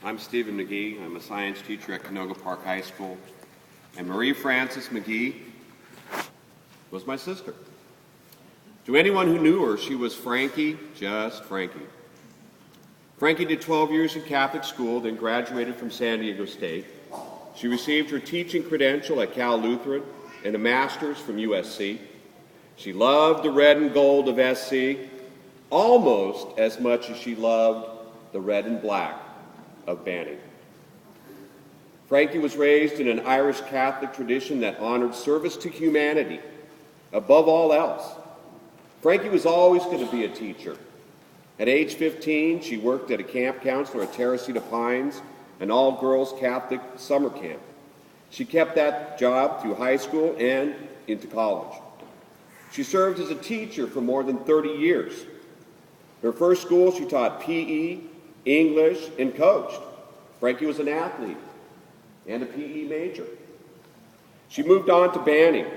I'm Stephen McGee. I'm a science teacher at Canoga Park High School. And Marie Frances McGee was my sister. To anyone who knew her, she was Frankie, just Frankie. Frankie did 12 years in Catholic school, then graduated from San Diego State. She received her teaching credential at Cal Lutheran and a master's from USC. She loved the red and gold of SC almost as much as she loved the red and black of Banning. Frankie was raised in an Irish Catholic tradition that honored service to humanity above all else. Frankie was always going to be a teacher. At age 15, she worked at a camp counselor at Teresita Pines, an all-girls Catholic summer camp. She kept that job through high school and into college. She served as a teacher for more than 30 years. Her first school, she taught PE, English, and coached. Frankie was an athlete and a PE major. She moved on to Banning.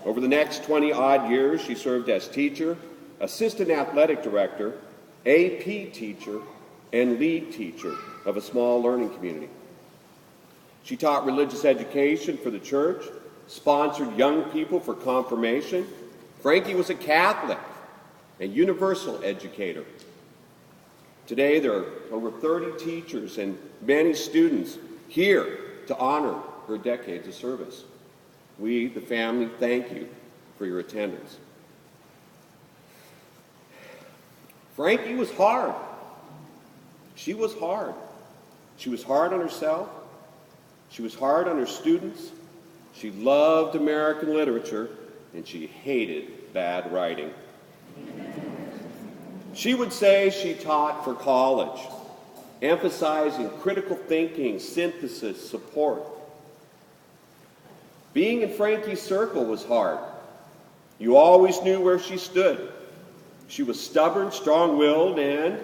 Over the next 20-odd years, she served as teacher, assistant athletic director, AP teacher, and lead teacher of a small learning community. She taught religious education for the church, sponsored young people for confirmation. Frankie was a Catholic, a universal educator. Today, there are over 30 teachers and many students here to honor her decades of service. We, the family, thank you for your attendance. Frankie was hard. She was hard. She was hard on herself. She was hard on her students. She loved American literature, and she hated bad writing. She would say she taught for college, emphasizing critical thinking, synthesis, support. Being in Frankie's circle was hard. You always knew where she stood. She was stubborn, strong-willed, and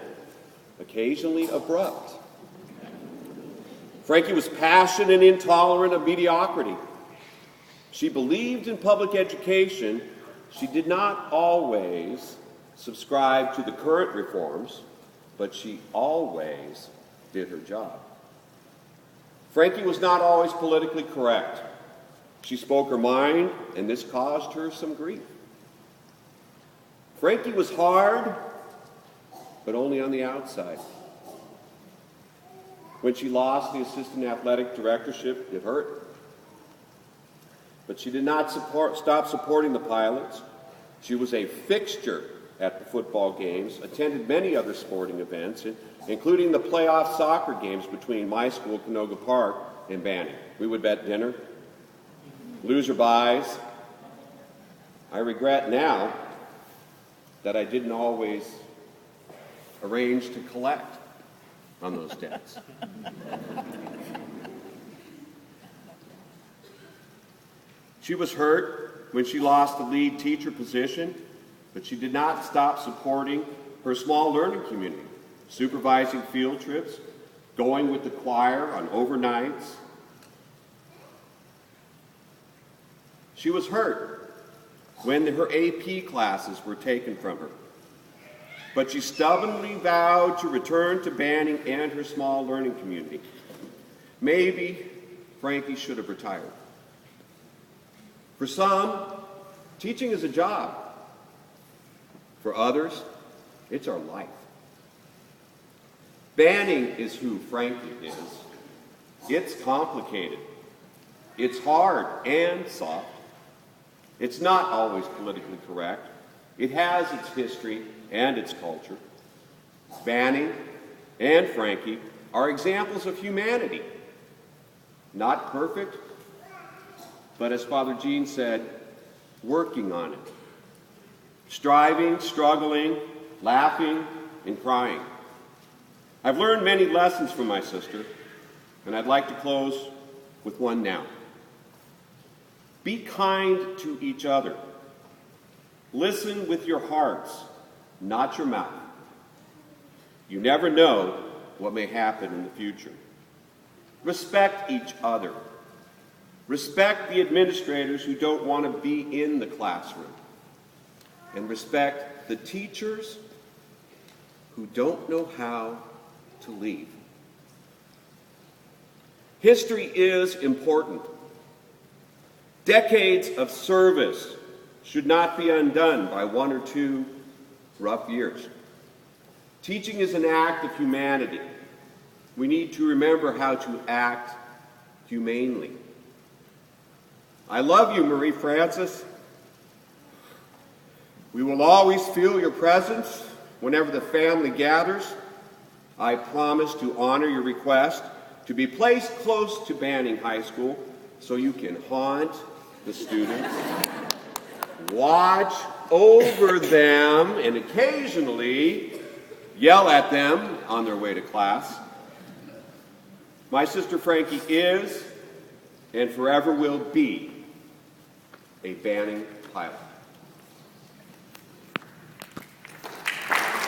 occasionally abrupt. Frankie was passionate and intolerant of mediocrity. She believed in public education. She did not always subscribe to the current reforms, but she always did her job. Frankie was not always politically correct. She spoke her mind, and this caused her some grief. Frankie was hard, but only on the outside. When she lost the assistant athletic directorship, it hurt. But she did not stop supporting the Pilots. She was a fixture at the football games, attended many other sporting events, including the playoff soccer games between my school, Canoga Park, and Banning. We would bet dinner, loser buys. I regret now that I didn't always arrange to collect on those debts. She was hurt when she lost the lead teacher position, but she did not stop supporting her small learning community, supervising field trips, going with the choir on overnights. She was hurt when her AP classes were taken from her, but she stubbornly vowed to return to Banning and her small learning community. Maybe Frankie should have retired. For some, teaching is a job. For others, it's our life. Banning is who Frankie is. It's complicated. It's hard and soft. It's not always politically correct. It has its history and its culture. Banning and Frankie are examples of humanity. Not perfect, but as Father Gene said, working on it. Striving, struggling, laughing, and crying. I've learned many lessons from my sister, and I'd like to close with one now. Be kind to each other. Listen with your hearts, not your mouth. You never know what may happen in the future. Respect each other. Respect the administrators who don't want to be in the classroom. And respect the teachers who don't know how to leave. History is important. Decades of service should not be undone by 1 or 2 rough years. Teaching is an act of humanity. We need to remember how to act humanely. I love you, Marie Frances. We will always feel your presence whenever the family gathers. I promise to honor your request to be placed close to Banning High School so you can haunt the students, watch over them, and occasionally yell at them on their way to class. My sister Frankie is and forever will be a Banning pilot.